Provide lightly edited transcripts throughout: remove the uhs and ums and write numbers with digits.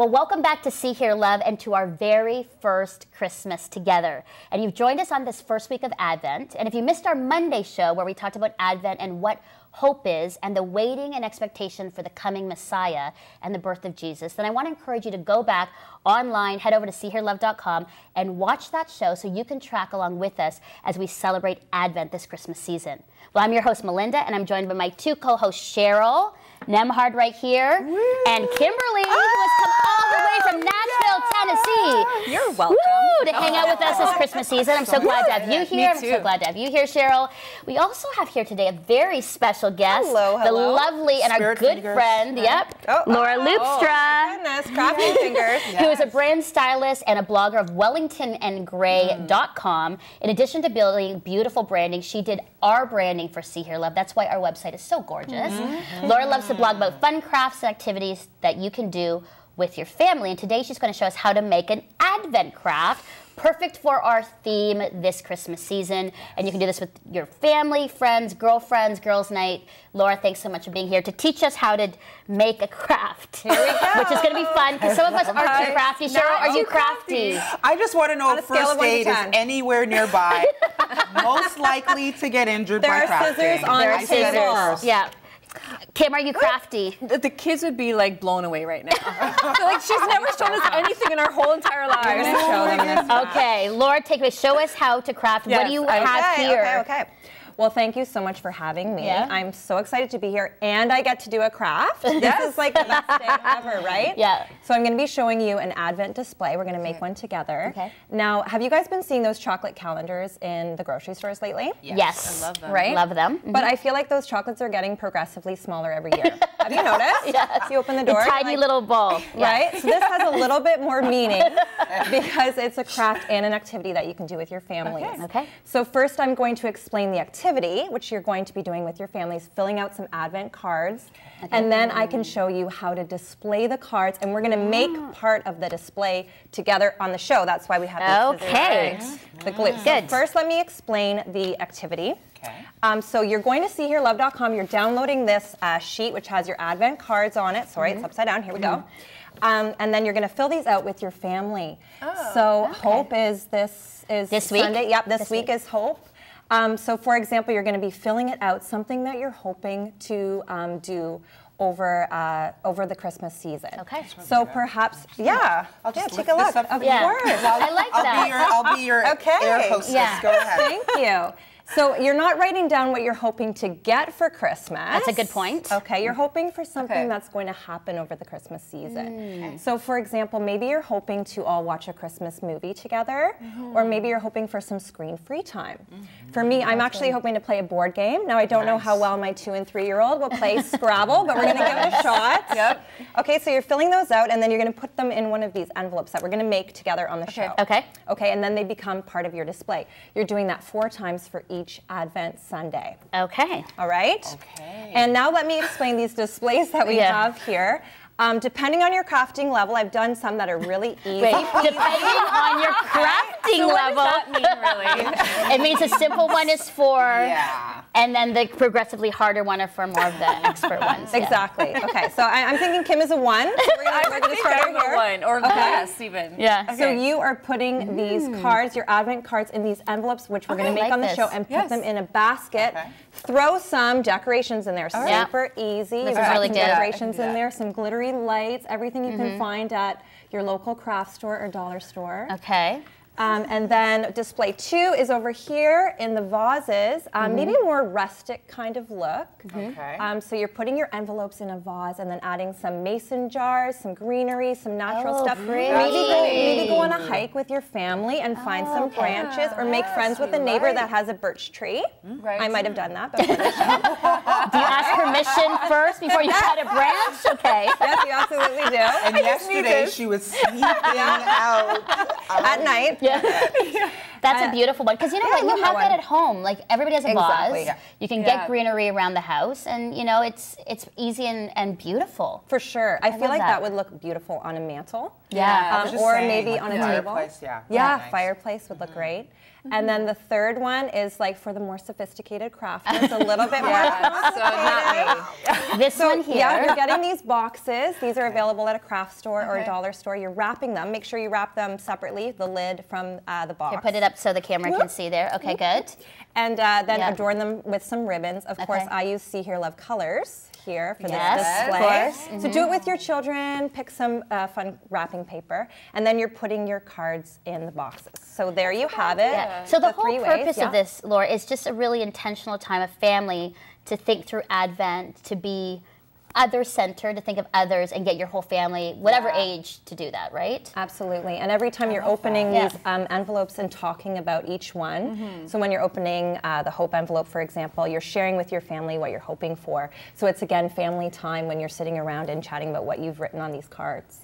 Well, welcome back to See, Hear, Love and to our very first Christmas together. And you've joined us on this first week of Advent. And if you missed our Monday show where we talked about Advent and what hope is and the waiting and expectation for the coming Messiah and the birth of Jesus, then I want to encourage you to go back online, head over to seehearlove.com and watch that show so you can track along with us as we celebrate Advent this Christmas season. Well, I'm your host, Melinda, and I'm joined by my two co-hosts, Cheryl Nemhard right here, and Kimberly, who has come all the way from Nashville, Tennessee. You're welcome. Woo, to hang out with us this Christmas season. I'm so glad to have you here. I'm so glad to have you here, Cheryl. We also have here today a very special guest. Hello. The lovely and our good friend, Laura Loopstra. Oh, goodness, crafty fingers. Who is a brand stylist and a blogger of WellingtonandGray.com. In addition to building beautiful branding, she did our branding for See, Hear, Love. That's why our website is so gorgeous. Laura loves to blog about fun crafts and activities that you can do with your family. And today she's going to show us how to make an Advent craft, perfect for our theme this Christmas season. And you can do this with your family, friends, girlfriends, girls' night. Laura, thanks so much for being here to teach us how to make a craft. Here we go. Which is going to be fun because some of us aren't too crafty. Cheryl, are you crafty? I just want to know if first aid is anywhere nearby. Most likely to get injured by crafting. There are scissors on the Yeah. Kim, are you crafty? The kids would be like blown away right now. Like she's never shown us anything in our whole entire lives. Okay, Laura, take it. Show us how to craft. Yes, what do you have here? Okay. Well, thank you so much for having me. I'm so excited to be here, and I get to do a craft. This is like the best day ever, right? Yeah. So I'm going to be showing you an Advent display. We're going to make one together. Okay. Now, have you guys been seeing those chocolate calendars in the grocery stores lately? Yes. I love them. Right? Love them. But I feel like those chocolates are getting progressively smaller every year. Have you noticed? Yes. You open the door. A tiny little bowl. Right? So this has a little bit more meaning because it's a craft and an activity that you can do with your families. Okay. So first I'm going to explain the activity, which you're going to be doing with your families, filling out some Advent cards. And then I can show you how to display the cards, and we're going to make part of the display together on the show. That's why we have the scissors, the glue. Good. So first let me explain the activity. So you're going to seehearlove.com. You're downloading this sheet, which has your Advent cards on it. Sorry, it's upside down. Here we go. And then you're going to fill these out with your family. So Hope is this week? Sunday. Yep, this week is Hope. So for example, you're going to be filling it out, something that you're hoping to do over the Christmas season. Okay. So perhaps, I'll just take a look. Of course. I like that. I'll be your air hostess. Go ahead. Thank you. So you're not writing down what you're hoping to get for Christmas. That's a good point. Okay, you're hoping for something that's going to happen over the Christmas season. So for example, maybe you're hoping to all watch a Christmas movie together, or maybe you're hoping for some screen-free time. For me, I'm actually hoping to play a board game. Now, I don't know how well my 2- and 3-year-old will play Scrabble, but we're going to give it a shot. Okay, so you're filling those out, and then you're going to put them in one of these envelopes that we're going to make together on the show. Okay. Okay, and then they become part of your display. You're doing that 4 times for each Advent Sunday. Okay. All right? Okay. And now let me explain these displays that we have here. Depending on your crafting level, I've done some that are really easy. Depending on your crafting level. What does that mean, really? It means a simple one is for, and then the progressively harder one are for more of the expert ones. Exactly. Okay, so I'm thinking Kim is a 1. So we're going to start I'm here. a 1 or less even. Yeah. So you are putting these cards, your Advent cards, in these envelopes, which we're going to make on the show, and put them in a basket. Throw some decorations in there. Super easy. This is really good. Decorations in there, some glittery lights, everything you can find at your local craft store or dollar store. Okay. And then display 2 is over here in the vases, maybe a more rustic kind of look. Okay. So you're putting your envelopes in a vase and then adding some mason jars, some greenery, some natural stuff. Maybe go on a hike with your family and find some branches, or make friends with a neighbor that has a birch tree. I might have done that before the show. Do you ask permission first before you cut a branch? Okay. Yes, you absolutely do. And yesterday she was sneaking out at night. That's a beautiful one, because you know what, you have that at home. Like everybody has a vase. You can get greenery around the house, and you know it's easy and beautiful. For sure, I feel like that would look beautiful on a mantle. Or maybe on a table. Fireplace would look great. And then the third one is like for the more sophisticated crafters, a little bit more complicated. So not me. this one here. Yeah, you're getting these boxes. These are available at a craft store or a dollar store. You're wrapping them. Make sure you wrap them separately, the lid from the box. Here, put it up so the camera can see there. Okay, good. And then adorn them with some ribbons. Of course, I use See, Hear, Love colors here for this display. Of course. So do it with your children, pick some fun wrapping paper, and then you're putting your cards in the boxes. So there you have it. Yeah. So the whole purpose of this, Laura, is just a really intentional time of family to think through Advent, to be other-centered, to think of others and get your whole family, whatever age, to do that, right? Absolutely. And every time you're opening these envelopes and talking about each one, so when you're opening the Hope envelope, for example, you're sharing with your family what you're hoping for. So it's, again, family time when you're sitting around and chatting about what you've written on these cards.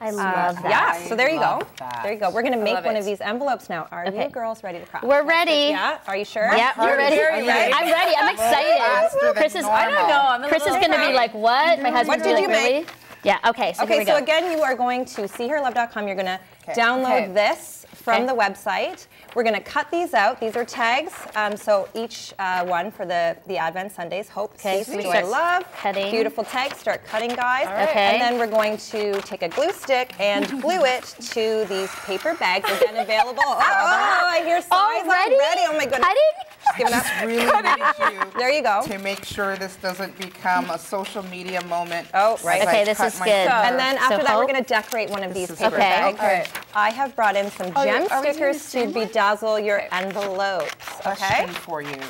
I love that. Yeah, so there you go. There you go. We're going to make one of these envelopes now. Are you girls ready to craft? We're ready. Yeah, are you sure? Yeah, we're ready. I'm ready. I'm excited. Chris is, I don't know. Chris is going to be like, what? My husband's What did you really? make? Yeah, okay, so here we go. So again, you are going to seehearlove.com. You're going to download this from the website. We're going to cut these out. These are tags. So each one for the Advent Sundays, Hope, Peace, Joy, Love. Cutting. Beautiful tags. Start cutting, guys. Okay. And then we're going to take a glue stick and glue it to these paper bags. Again, available. Oh, I hear sighs already. Oh my goodness. Cutting? Just give it up. Really need you There you go. to make sure this doesn't become a social media moment. Oh, right. Okay, this is good. And then after that, we're Hope? going to decorate one of these is paper Okay. bags. All right. I have brought in some gem stickers to bedazzle your envelopes. Okay. Question for you.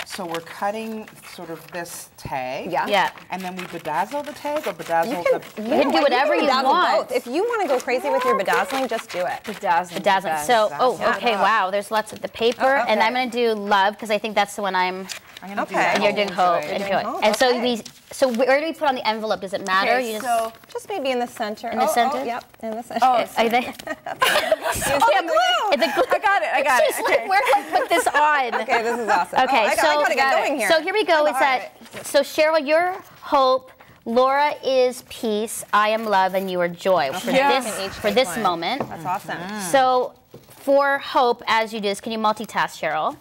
So we're cutting sort of this tag. Yeah. And then we bedazzle the tag or bedazzle the... You can do whatever you want. Both. If you want to go crazy with your bedazzling, just do it. Bedazzling. So, okay, wow, there's lots of the paper, and I'm going to do Love, because I think that's the one I'm I'm gonna do Okay. that. and you're doing Hope. Hope, And so okay. so where do we put on the envelope? Does it matter? Okay, You so Just maybe in the center. In the center? Oh, yep, in the center. Oh, are they? It's a glue. I got it. She's like, where do I put this on? Okay, this is awesome. Okay, I gotta get going here. So here we go. It's that. So Cheryl, you're Hope. Laura is Peace. I am Love, and you are Joy. For this moment. That's awesome. So for Hope, as you do this, can you multitask, Cheryl?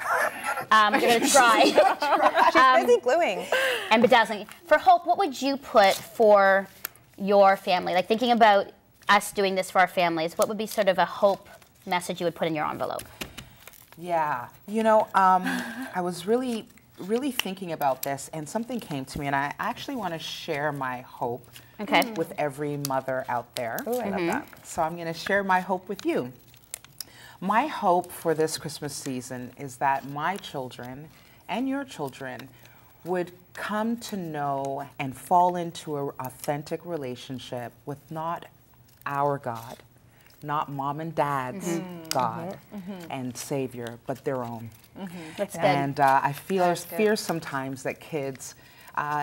You're gonna try. She's busy gluing. And bedazzling. For Hope, what would you put for your family? Like thinking about us doing this for our families, what would be sort of a Hope message you would put in your envelope? Yeah, you know, I was really thinking about this, and something came to me, and I actually want to share my hope with every mother out there. Ooh, I love that. So I'm going to share my hope with you. My hope for this Christmas season is that my children and your children would come to know and fall into an authentic relationship with not our God, not mom and dad's God and Savior, but their own. That's good. And I fear sometimes that kids,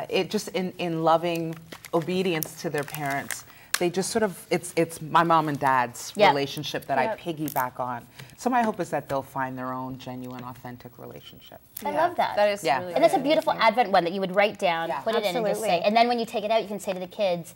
it just in loving obedience to their parents, they just sort of, it's my mom and dad's relationship that I piggyback on. So my hope is that they'll find their own genuine, authentic relationship. I love that. That is really And that's a beautiful Advent one that you would write down, put it in, and just Absolutely. say. And then when you take it out, you can say to the kids,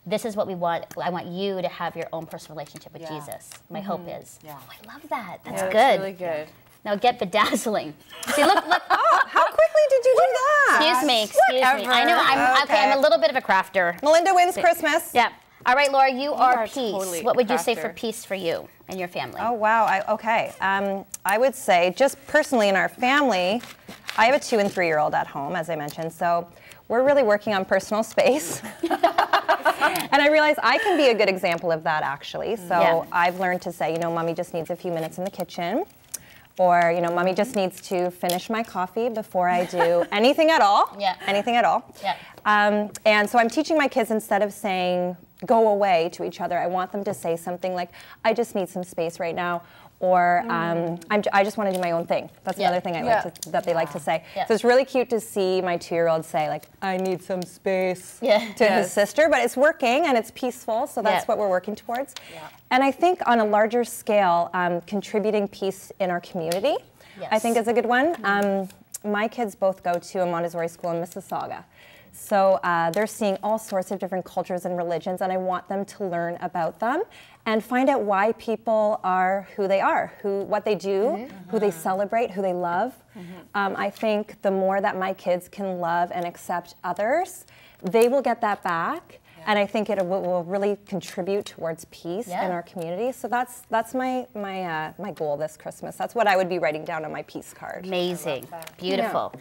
this is what we want. I want you to have your own personal relationship with Jesus. My hope is. Yeah. Oh, I love that. That's Yeah, good. that's really good. Now get bedazzling. See, look. How quickly did you do that? Excuse me. I know. I'm a little bit of a crafter. Melinda wins Christmas. Yeah. All right, Laura, you are Peace. totally What would you say crafter. for Peace for you and your family? Oh, wow. Okay. I would say, just personally in our family, I have a 2- and 3-year-old at home, as I mentioned, so we're really working on personal space. And I realize I can be a good example of that, actually. So I've learned to say, you know, Mommy just needs a few minutes in the kitchen. Or, you know, Mommy just needs to finish my coffee before I do anything at all. Anything at all. And so I'm teaching my kids, instead of saying, go away to each other, I want them to say something like, I just need some space right now. Or I just want to do my own thing. That's another thing that they like to say. So it's really cute to see my 2-year-old say, like, I need some space to his sister, but it's working and it's peaceful, so that's what we're working towards. And I think on a larger scale, contributing peace in our community, I think is a good one. My kids both go to a Montessori school in Mississauga. So they're seeing all sorts of different cultures and religions, and I want them to learn about them and find out why people are who they are, what they do, who they celebrate, who they love. I think the more that my kids can love and accept others, they will get that back. And I think it will really contribute towards peace in our community. So that's my goal this Christmas. That's what I would be writing down on my peace card. Amazing, beautiful.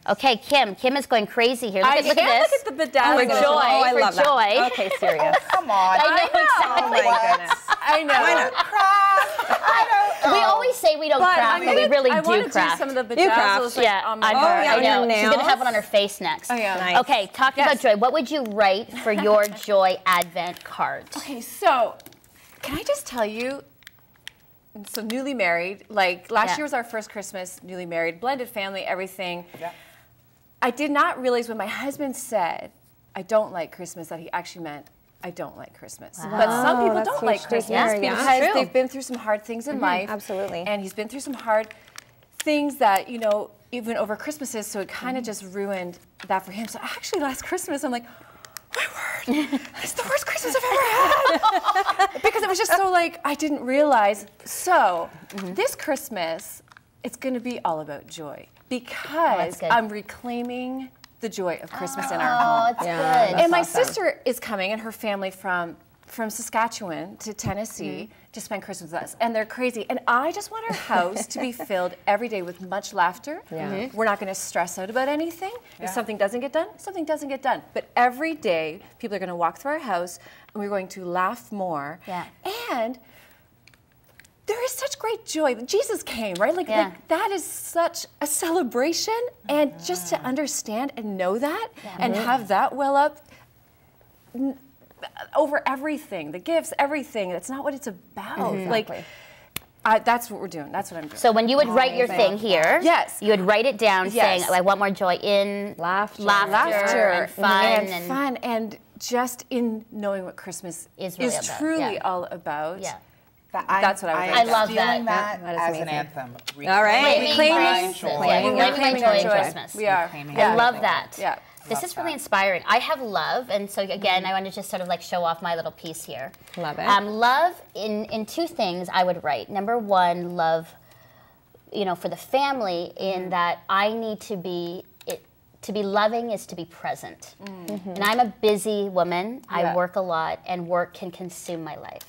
Okay, Kim is going crazy here. Look at this. Look at the bedazzle. For joy, Oh, I love for joy. that. Okay, serious. Come on. I know exactly. Oh my goodness. I know. I don't cry. I don't. We always say we don't craft, but we really I do want to craft. do some of the You craft. bedazzles. Like, Yeah, on my on her. yeah, I on know. your She's gonna nails. have one on her face next. Oh, yeah. Nice. Okay, talking about joy, what would you write for your joy Advent card? Okay, so can I just tell you, so newly married, like last year was our first Christmas, newly married, blended family, everything. Yeah. I did not realize when my husband said, I don't like Christmas, that he actually meant, I don't like Christmas. But some people that's don't huge like to Christmas hear, yeah. because True. they've been through some hard things in life. Absolutely. And he's been through some hard things that, you know, even over Christmases, so it kind of just ruined that for him. So actually last Christmas, I'm like, my word, it's the worst Christmas I've ever had. Because it was just so like, I didn't realize. So this Christmas, it's going to be all about joy because good. I'm reclaiming the joy of Christmas in our Oh, home. it's Yeah. good. And my sister is coming and her family from Saskatchewan to Tennessee to spend Christmas with us. And they're crazy. And I just want our house to be filled every day with much laughter. Yeah. We're not going to stress out about anything. If something doesn't get done, something doesn't get done. But every day, people are going to walk through our house and we're going to laugh more. Yeah. And there is such great joy. Jesus came, right? Like that is such a celebration. And just to understand and know that and have that well up over everything, the gifts, everything. That's not what it's about. Like, that's what we're doing. That's what I'm doing. So when you would write your thing here, Yes. you would write it down saying, I want more joy in Laughter. and fun. and fun, and just in knowing what Christmas Is really about, truly yeah. all about. Yeah. That's what I would am write I love feeling that. that, that is as amazing. an anthem. All right. Reclaiming my Christmas. joy. Yeah, Reclaiming reclaiming my joy in joy. Christmas. We are. Reclaiming I joy. love that. Yeah. This is really inspiring. I have love, and so again, I want to just sort of like show off my little piece here. Love it. Love in two things I would write. Number one, love, you know, for the family in that I need to be loving is to be present. And I'm a busy woman. I work a lot, and work can consume my life.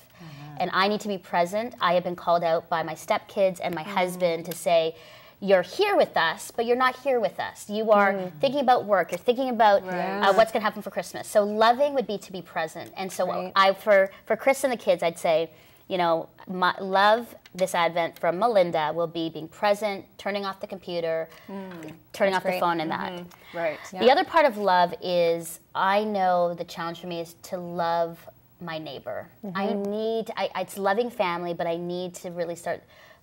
And I need to be present. I have been called out by my stepkids and my husband to say, you're here with us, but you're not here with us. You are thinking about work. You're thinking about what's going to happen for Christmas. So loving would be to be present. And so for Chris and the kids, I'd say, you know, love this Advent from Melinda will be being present, turning off the computer, turning off the phone and that. Right. The other part of love is I know the challenge for me is to love my neighbor. It's loving family, but I need to really start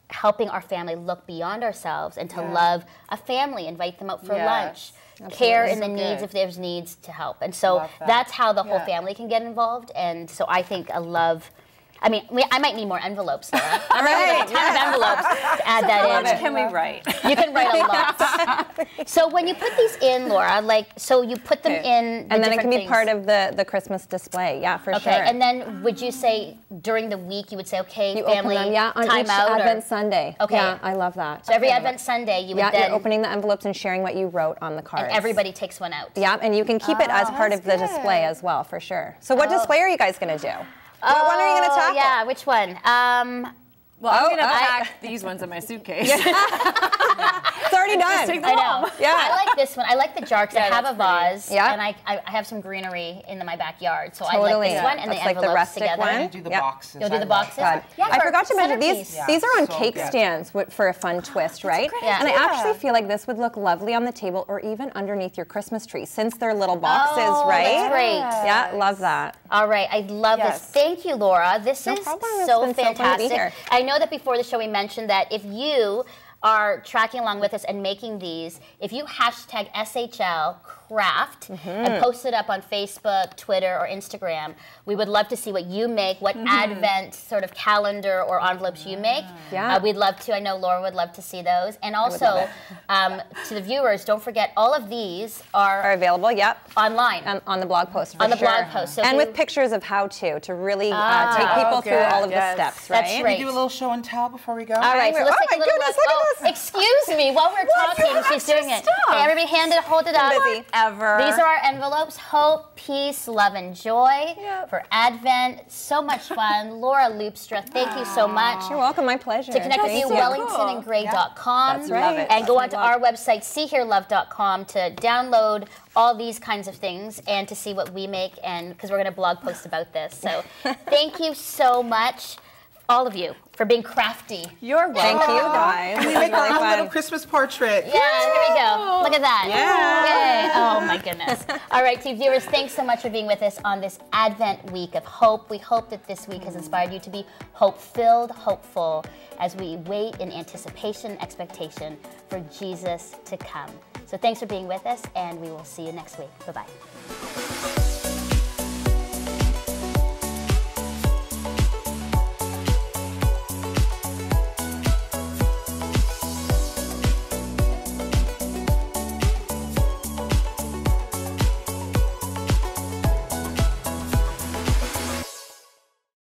helping our family look beyond ourselves and to love a family, invite them out for lunch, care in the needs if there's needs to help. And so that's how the whole family can get involved. And so I think a love, I mean, I might need more envelopes, Laura. I'm going to get a ton of envelopes to add that in. How much can we write? You can write a lot. So when you put these in, Laura, so you put them in the And then it can be things. part of the Christmas display. Yeah, for sure. Okay, and then would you say during the week you would say, okay, You family, open them, on time each out? Advent Sunday. Okay. Yeah, I love that. So every Advent Sunday you would Yeah, then, you're opening the envelopes and sharing what you wrote on the cards. and everybody takes one out. Yeah, and you can keep it as part of the display as well, for sure. So what display are you guys going to do? What one are you going to tackle? Yeah, which one? Well, I'm going to pack these ones in my suitcase. It's already done. I know. Yeah. I like this one. I like the jar because I have a vase, Yeah. and I have some greenery in my backyard, so I Totally. like this one and That's the like the envelopes rustic together. one. You do the Yep. boxes. You'll do I the love boxes? that. Yeah, I for forgot to mention centerpiece. these are on so cake good. stands for a fun twist, right? Yeah. And I actually feel like this would look lovely on the table or even underneath your Christmas tree since they're little boxes, Oh, right? that's great. Yeah, love that. All right, I love this. Thank you, Laura. This No is problem. It's so been so fun to be fantastic. here. I know that before the show we mentioned that if you are tracking along with us and making these, if you hashtag SHL craft and post it up on Facebook, Twitter, or Instagram. We would love to see what you make, what Advent sort of calendar or envelopes you make. We'd love to. I know Laura would love to see those. And also, to the viewers, don't forget all of these are available, online. On the blog post, on the blog post. So and with pictures of how to really take people through all of the steps, right? That's right. Can we do a little show and tell before we go? All right, so let's take a little look. Oh, excuse me, while we're talking, she's doing it. Okay, everybody hold it up. Busy. These are our envelopes. Hope, peace, love, and joy for Advent. So much fun. Laura Loopstra, thank you so much. You're welcome, my pleasure. To connect with you, wellingtonandgray.com. That's right. And go onto our website, seehearelove.com, to download all these kinds of things and to see what we make, and because we're going to blog post about this. So thank you so much, all of you, for being crafty. You're welcome. Thank you, guys. And we make our own little Christmas portrait. Yeah, here we go. Look at that. Yeah. Yay. Oh, my goodness. All right, to viewers, thanks so much for being with us on this Advent week of hope. We hope that this week has inspired you to be hope-filled, hopeful, as we wait in anticipation, expectation for Jesus to come. So thanks for being with us, and we will see you next week. Bye-bye.